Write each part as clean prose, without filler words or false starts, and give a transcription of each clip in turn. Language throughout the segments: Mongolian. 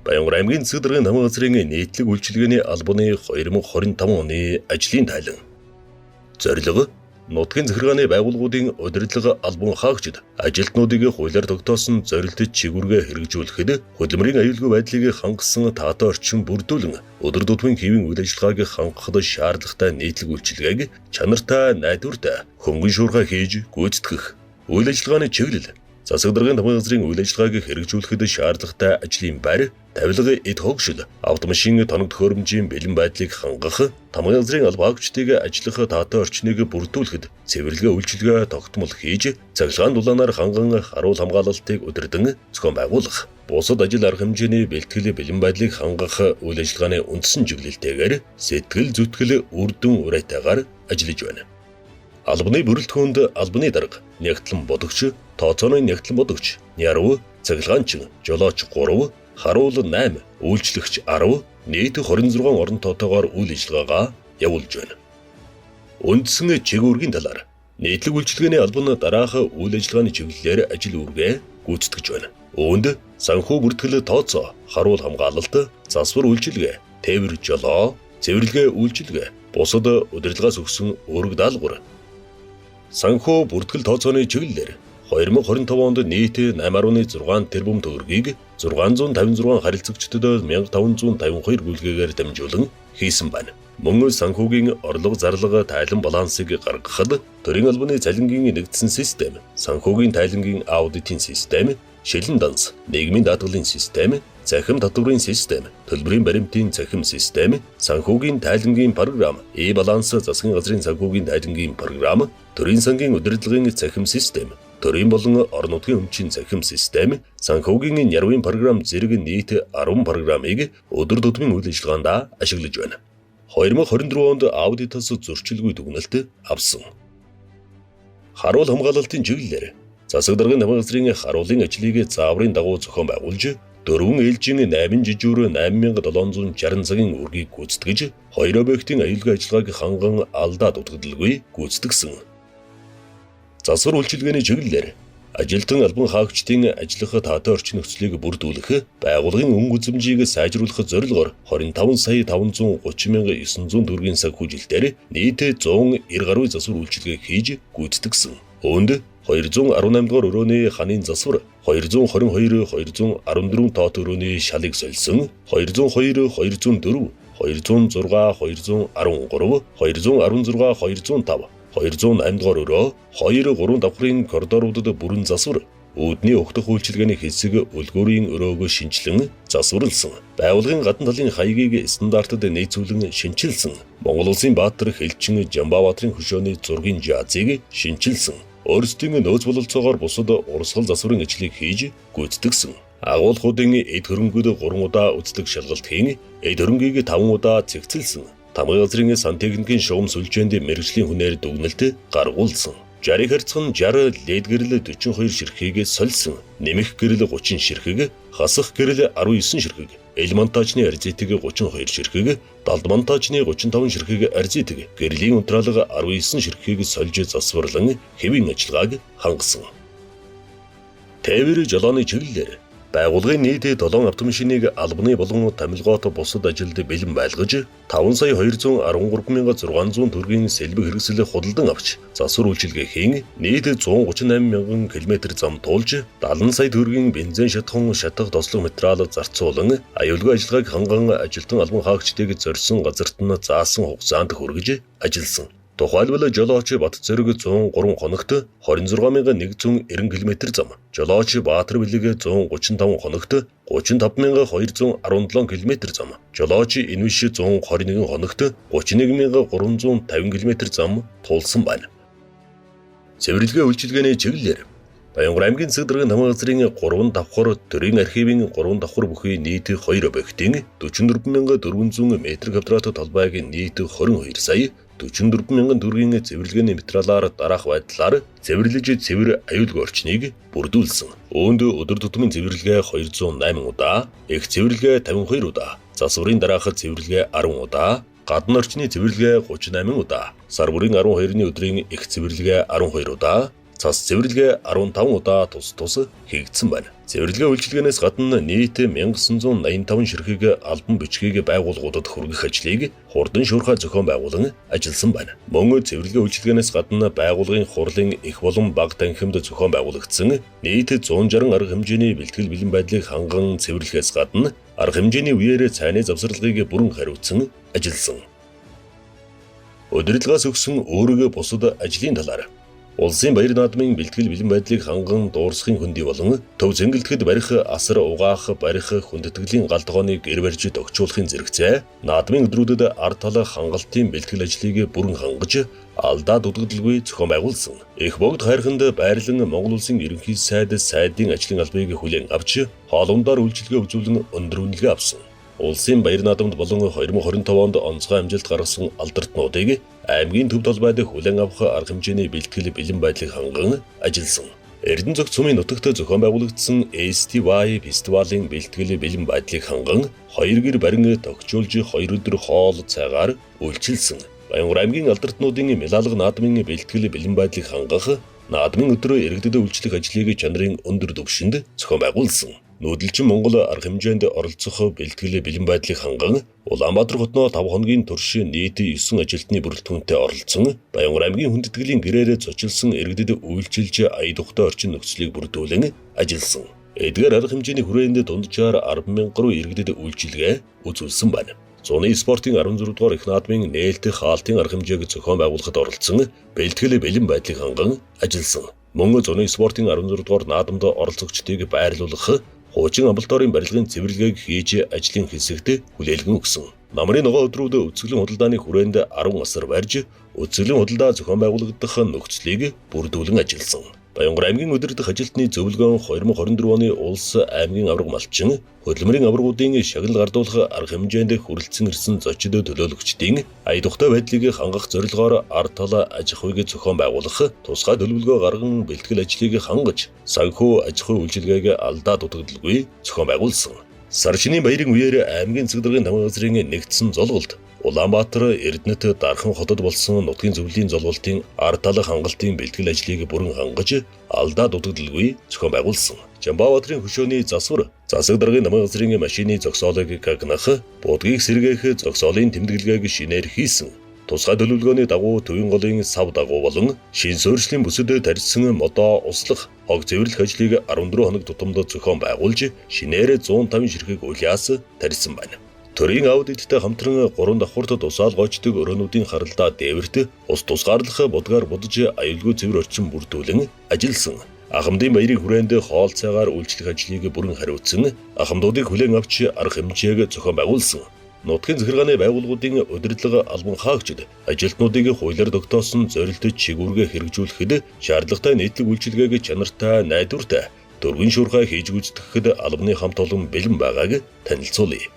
Баянгар аймгийн засаг даргын намын газрын нийтлэг үйлчилгээний албаны 2025 оны ажлын тайлан. Зорилго: нутгийн захиргааны байгууллагуудын удирдлага албан хаагчид ажилтнуудыг хуулиар тогтоосон зорилттой чигүүргээ хэрэгжүүлэхэд хөдөлмөрийн аюулгүй байдлыг хангасан таатай орчин бүрдүүлэн өдөр тутмын хэвийн үйл ажиллагааг хангахад шаардлагатай нийтлэг үйлчилгээг чанартай, найдвартай, хөнгөн шуурхай хийж гүйцэтгэх. Үйл ажиллагааны чиглэл: засаг даргын намын газрын үйл ажиллагааг хэрэгжүүлэхэд шаардлагатай ажлын байр, тавилга, эд хогшил, автомашин тоног төхөөрөмжийн бэлэн байдлыг хангах, тамгын газрын алба хаагчдыг ажиллах таатай орчныг бүрдүүлэхэд цэвэрлэгээ үйлчилгээ тогтмол хийж, цахилгаан дулаанаар ханган харуул хамгаалалтыг удирдан зохион байгуулах. Бусад ажил арга хэмжээний бэлтгэл бэлэн байдлыг хангах үйл ажиллагааны үндсэн чиглэлтэйгээр сэтгэл зүтгэл үрдэн уриатайгаар ажиллаж байна. Албаны бүрэлдэхүүнд албаны дарга, нягтлан бодогч, тооцооны нягтлан бодогч, няруу, цахилгаанчин, жолооч 3, харуул 8, үйлчлэгч 10, нийт 26 орон тоотойгоор үйл ажиллагаагаа явуулж байна. Үндсэн чигүүргийн талаар нийтлэг үйлчилгээний албан дараах үйл ажиллагааны чиглэлээр ажил үүргээ гүйцэтгэж байна. Үүнд санхүү бүртгэл тооцоо, харуул хамгаалалт, засвар үйлчилгээ, тээвэр жолоо, цэвэрлэгээ үйлчилгээ, бусад удирдлагаас өгсөн үүрэг даалгавар. Санхүү бүртгэл тооцооны чиглэлээр 2025 онд нийт 8.6 тэрбум төгрөгийг 656 харилцагчдад 1552 гүйлгээгээр дамжуулан хийсэн байна. Мөн санхүүгийн орлого зарлага тайлан балансыг гаргахад төрийн албаны цалингийн нэгдсэн систем, санхүүгийн тайлангийн аудитын систем, шилэн данс, нийгмийн даатгалын систем, цахим татврын систем, төлбөрийн баримтын цахим систем, санхүүгийн тайлангийн програм, баланс засгийн газрын санхүүгийн тайлангийн програм, төрийн сангийн удирдлагын цахим систем, төрийн болон орон нутгийн өмчийн цахим систем, санхүүгийн нярвын програм зэрэг нийт 10 програмыг өдөр тутмын үйл ажиллагаанд ашиглаж байна. 2024 онд аудитоос зөрчилгүй дүгнэлт авсан. Харуул хамгаалалтын чиглэлээр засаг даргын намын газрын харуулын ажлыг зааврын дагуу зохион байгуулж, 4 ээлжийн 8 жижүүр 8760 цагийн үргийг гүйцэтгэж, 2 объектын аюулгүй ажиллагааг ханган алдаа дутагдaltaгүй гүйцэтгсэн. Засвар үйлчилгээний чиглэлээр ажилтан албан хаагчдын ажиллах таатай орчин нөхцөлийг бүрдүүлэх, байгууллагын өнгө үзэмжийг сайжруулах зорилгоор 25,530,900 төгрөгийн санхүүжилтээр нийт 190 гаруй засвар үйлчилгээ хийж гүйцэтгсэн. Үүнд 218 дугаар өрөөний ханын засвар, 222, 214 тоот өрөөний шалыг сольсон, 202, 204, 206, 213, 216, 205, 208 дугаар өрөө, 2-3 давхрын коридоруудад бүрэн засвар, үүдний угтах үйлчилгээний хэсэг үлгүүрийн өрөөгөө шинжилэн засварлсан. Байгууллагын гадна талын хаягийг стандартад нийцүүлэн шинчилсэн. Монгол Улсын Баатар Хэлчин Жамбааватрын хөшөөний зургийн жазыг шинчилсэн. Өөрсдийн нөөц бололцоогоор бусад урсгал засварын ажлыг хийж гүйцэтгсэн. Агуулгуудын эд хөрөнгөд 3 удаа үздэг шалгалт хийн, эд хөрөнгийг 5 удаа цэгцэлсэн. Тамгын газрын сантехникийн шугам сүлжээнд мэргэжлийн хүнээр дүгнэлт гаргуулсан. Жарыг харьцах нь 60 лед гэрэл 42 ширхгийг сольсон. Нэмэх гэрэл 30 ширхэг, хасах гэрэл 19 ширхэг, эл монтажны арзитыг 32 ширхэг, далд монтажны 35 ширхэг арзитыг, гэрлийн унтраалга 19 ширхгийг сольж засварлан хэвийн ажиллагааг хангасан. Тээвэр жолооны чиглэлээр байгууллагын нийт 7 автомашиныг албаны болон томилгоот бусад ажилд бэлэн байлгаж 5,213,600 төгрөгийн сэлбэг хэрэгсэл худалдан авч засвар үйлчилгээ хийн, нийт 138,000 км зам туулж 70 сая төгрөгийн бензин шатхан шатах тослог материал зарцуулан аюулгүй ажиллагааг ханган ажилтан албан хаагчдыг зорьсон газарт нь заасан хугацаанд хүргэж ажилласан. Тухайлбал жолооч Батцэрэг 103 хоногт 26,190 км зам, жолооч Баатар Бэлэг 135 хоногт 35,217 км зам, жолооч Инвиш 121 хоногт 31,350 км зам туулсан байна. Цэвэрлэгээ үйлчилгээний чиглэлээр Баянгар аймгийн засаг даргын намын газрын 3 давхар, төрийн архивын 3 давхар бүхий нийт 2 объектын 44,400 м2 толбайг нийт 22 сая 44,000 төгрөгийн цэвэрлэгээний материалаар дараах байдлаар цэвэрлэж цэвэр аюулгүй орчныг бүрдүүлсэн. Үүнд өдөр тутмын цэвэрлэгээ 208 удаа, их цэвэрлэгээ 52 удаа, засварын дараах цэвэрлэгээ 10 удаа, гадна орчны цэвэрлэгээ 38 удаа, сар бүрийн 12-ны өдрийн их цэвэрлэгээ 12 удаа, цас цэвэрлэгээ 15 удаа тус хийгдсэн байна. Цэвэрлэгээ үйлчилгээнээс гадна нийт 1985 ширхэг албан бичгийг байгууллагуудад хүргэх ажлыг хурдан шуурхай зохион байгуулан ажилласан байна. Мөн цэвэрлэгээ үйлчилгээнээс гадна байгууллагын хурлын их болон бага танхимд зохион байгуулагдсан нийт 160 арга хэмжээний бэлтгэл бэлэн байдлыг ханган цэвэрлэхээс гадна арга хэмжээний үеэр цайны завсралгыг бүрэн хариуцсан ажилласан. Удирдлагаас өгсөн өөрөг бусад ажлын талаар улсын баяр наадмын бэлтгэл бэлэн байдлыг ханган дуурсахын хөндий болон төв зэнгэлдэхэд барих, асар угаах, барих, хүндэтгэлийн гал тогооныг гэр барьж тогтчуулахын зэрэгцээ наадмын өдрүүдэд ард талах хангалтын бэлтгэл ажлыг бүрэн хангаж алдаа дутагдaltaгүй зохион байгуулсан. Их богд хайрханд байрлан Монгол улсын ерөнхий сайдын ажлын албыг хүлээн авч хоолундаар үйлчилгээ үзүүлэн өндөр үнэлгээ авсан. Улсын баяр наадамд болон 2025 онд онцгой амжилт гаргасан алдартнуудыг аймгийн төв толгойд хүлээн авах арга хэмжээний бэлтгэл бэлэн байдлыг ханган ажилласан. Эрдэнэ зүг цумын нутагт зохион байгуулагдсан STY фестивалийн бэлтгэл бэлэн байдлыг ханган 2 гэр барин тогтчуулж 2 өдөр хоол цайгаар үйлчилсэн. Баянгур аймгийн алдартнуудын мэлалга наадмын бэлтгэл бэлэн байдлыг хангах наадмын өдрөө иргэдэд үйлчлэх ажлыг чанарын өндөр түвшинд зохион байгуулсан. Нүүдэлчин Монгол арга хэмжээнд оролцох бэлтгэл бэлэн байдлыг ханган Улаанбаатар хотноо 5 хоногийн турш нийт 9 ажилтны бүрэлдэхүүнтэй оролцсон Баянгур аймгийн хүндэтгэлийн гэрээр зочилсон иргэдэд үйлчилж ая тухтай орчин нөхцөлийг бүрдүүлэн ажилласан. Эдгээр арга хэмжээний хүрээнд дунджаар 10,000 гаруй иргэдэд үйлчилгээ үзүүлсэн байна. Зуны спортын 16 дугаар их наадмын нээлтэх хаалтын арга хэмжээг зохион байгуулахад оролцсон бэлтгэл бэлэн байдлыг ханган ажилласан. Мөн зуны спортын 16 дугаар наадамд оролцогчдыг байрлуулах хуучин амбалтоорын барилгын цэвэрлэгээг хийж ажлын хэсэгт хүлээлгэн өгсөн. Намрын ногоо өдрүүд өцөглөн худалдааны хүрээнд 10 асар барьж өцөглөн худалдаа зохион байгуулагдах нөхцөлийг бүрдүүлэн ажилласан. Баянгур аймгийн удирдах ажилтны зөвлөгөөн 2024 оны улс аймгийн аварга малчин хөдөлмөрийн аваргуудын шагнал гардуулах арга хэмжээнд хүрэлцэн ирсэн зочид төлөөлөгчдийн ая тухтай байдлыг хангах зорилгоор ард талаа аж ахуйг зохион байгуулах, тусгай төлөвлөгөө гарган бэлтгэл ажлыг хангаж, санхүү аж ахуй үйлчилгээг алдаа дутагдaltaгүй зохион байгуулсан. Сар шинийн баярын үеэр аймгийн цэг даргын намын газрын нэгдсэн золголт Улаанбаатар, Эрдэнэт, Дархан хотод болсон нутгийн зөвлөлийн золголтын ард талах хангалтын бэлтгэл ажлыг бүрэн хангаж алдаа дутагдaltaгүй зохион байгуулсан. Жамбааватрын хөшөөний засвар, засаг даргын намын газрын машины зогсоолыг гагнах, будгийг сэргээх зогсоолын тэмдэглэгээг шинээр хийсэн. Тусгай төлөвлөгөөний дагуу төвийн голын сав дагуу болон шин суурьшлийн бүсэд тарьсан модоо услах, хог цэвэрлэх ажлыг 14 хоног тутамд зохион байгуулж шинээр 150 ширхэг улиас тарьсан байна. Төрийн аудиттай хамтран 3 давхурт тусаал гойчдөг өрөөнүүдийн харалдаа дээвэрт ус тусгаарлах будгаар будж аюулгүй цэвэр орчин бүрдүүлэн ажилласан. Ахмадын баярын хүрээнд хоол цайгаар үйлчлэх ажлыг бүрэн хариуцсан. Ахмадуудыг хүлээн авч арга хэмжээг зохион байгуулсан. Нутгийн захиргааны байгууллагуудын удирдлага албан хаагчид ажилтнуудыг хуулиар тогтоосон зорилттой чигүүргээ хэрэгжүүлэхэд шаардлагатай нийтлэг үйлчилгээг чанартай, найдвартай, дөрвөн шуурхай хийж гүйцэтгэхэд албаны хамт олон бэлэн байгааг танилцуулъя.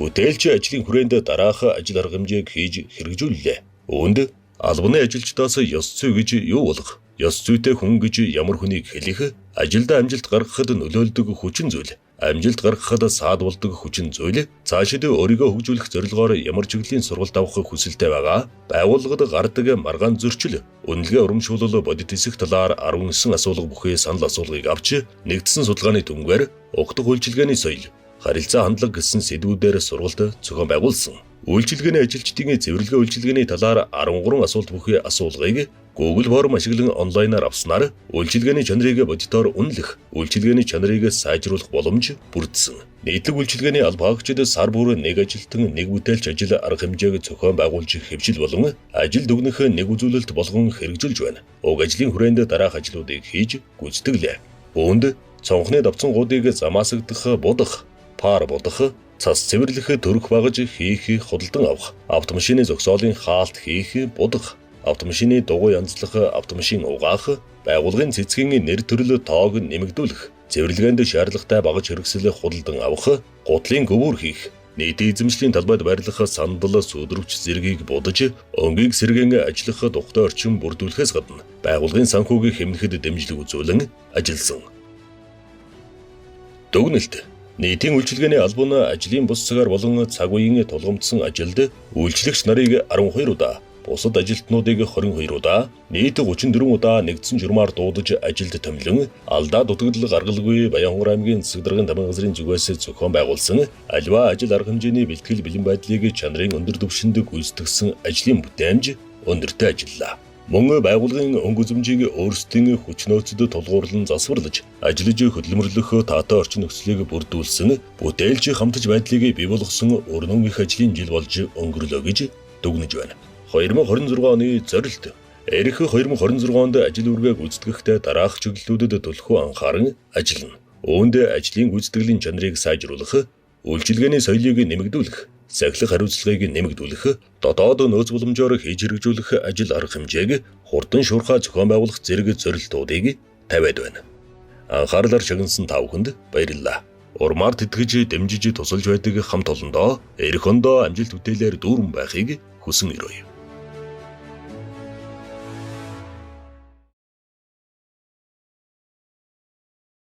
Бүтээлч ажлын хүрээнд дараах ажил арга хэмжээг хийж хэрэгжүүллээ. Үүнд албаны ажилчдаас ёс зүй гэж юу болох? Ёс зүйтэй хүн гэж ямар хүнийг хэлэх? Ажилдаа амжилт гаргахад нөлөөлдөг хүчин зүйл, амжилт гаргахад саад болдог хүчин зүйл, цаашид өөрийгөө хөгжүүлэх зорилгоор ямар чиглэлийн сургалт авах хүсэлтэй байгаа, байгууллагад гардаг маргаан зөрчил, үнэлгээ урамшуулал бодит эсэх талаар 19 асуулга бүхий санал асуулгыг авч нэгдсэн судалгааны дүнгээр угтах үйлчилгээний соёл, харилцаа хандлага гэсэн сэдвүүдээр сургалт зохион байгуулсан. Үйлчилгээний ажилчдын цэвэрлэгээ үйлчилгээний талаар 13 асуулт бүхий асуулгыг Google Form ашиглан онлайнаар авснаар үйлчилгээний чанарыг бодитоор үнэлэх, үйлчилгээний чанарыг сайжруулах боломж бүрдсэн. Нийтлэг үйлчилгээний алба хаагчид сар бүр нэг ажилтан нэг бүтээлч ажил арга хэмжээг зохион байгуулж хэвшил болон ажил дүгнэх нэг үзүүлэлт болгон хэрэгжүүлж байна. Уг ажлын хүрээнд дараах ажлуудыг хийж гүйцэтгэлээ. Үүнд цонхны давцангуудыг замаасагдах, будах, пар будах, цас цэвэрлэх, төрөх багаж хийх, худалдан авах, автомашины зогсоолын хаалт хийх, будах, автомашины дугуй янзлах, автомашин угаах, байгууллагын цэцгийн нэр төрөл тоог нэмэгдүүлэх, цэвэрлэгээнд шаардлагатай багаж хэрэгсэл худалдан авах, гутлын гөвөр хийх, нийтийн эзэмшлийн талбайд байрлах сандал, сүдрөвч зэргийг будаж, өнгийг сэргэн ажиллах тухтай орчин бүрдүүлэхээс гадна байгууллагын санхүүг хэмнэхэд дэмжлэг үзүүлэн ажилласан. Дүгнэлт. Нийтийн үйлчилгээний албан ажлын бус цагаар болон цаг үеийн тулгамдсан ажилд үйлчлэгч нарыг 12 удаа, бусад ажилтнуудыг 22 удаа, нийт 34 удаа нэгдсэн журмаар дуудаж ажилд томилон, алдаа дутагдал гаргалгүй Баянханар аймгийн засаг даргын тамга газрын зүгээс зохион байгуулсан аливаа ажил арга хэмжээний бэлтгэл бэлэн байдлыг чанарын өндөр түвшинд гүйцэтгэсэн ажлын бүтээмж өндөртэй ажиллаа. Мөн байгууллагын өнгө үзмжийг өөрсдийн хүч нөөцөд тулгуурлан засварлаж, ажиллаж хөдөлмөрлөх таатай орчин нөхцөлийг бүрдүүлсэн, бүтээлч хамтж байдлыг бий болгосон өрнөн их ажлын жил болж өнгөрлөө гэж дүгнэж байна. 2026 оны зорилт эх 2026 онд ажил үргээ гүйцэтгэхдээ дараах чиглэлүүдэд төлхөө анхааран ажиллана. Үүнд ажлын гүйцэтгэлийн чанарыг сайжруулах, үйлчилгээний соёлыг нэмэгдүүлэх, сахилах хариуцлагыг нэмэгдүүлэх, дотоод нөөц боломжоор хийж хэрэгжүүлэх ажил арга хэмжээг хурдан шуурхай зохион байгуулах зэрэг зорилтуудыг тавиад байна. Анхаарлаар шагнасан та бүхэнд баярлалаа. Урмаар тэтгэж дэмжиж тусалж байдаг хамт олондоо эх ондоо амжилт бүтээлээр дүүрэн байхыг хүсэн өрөөе.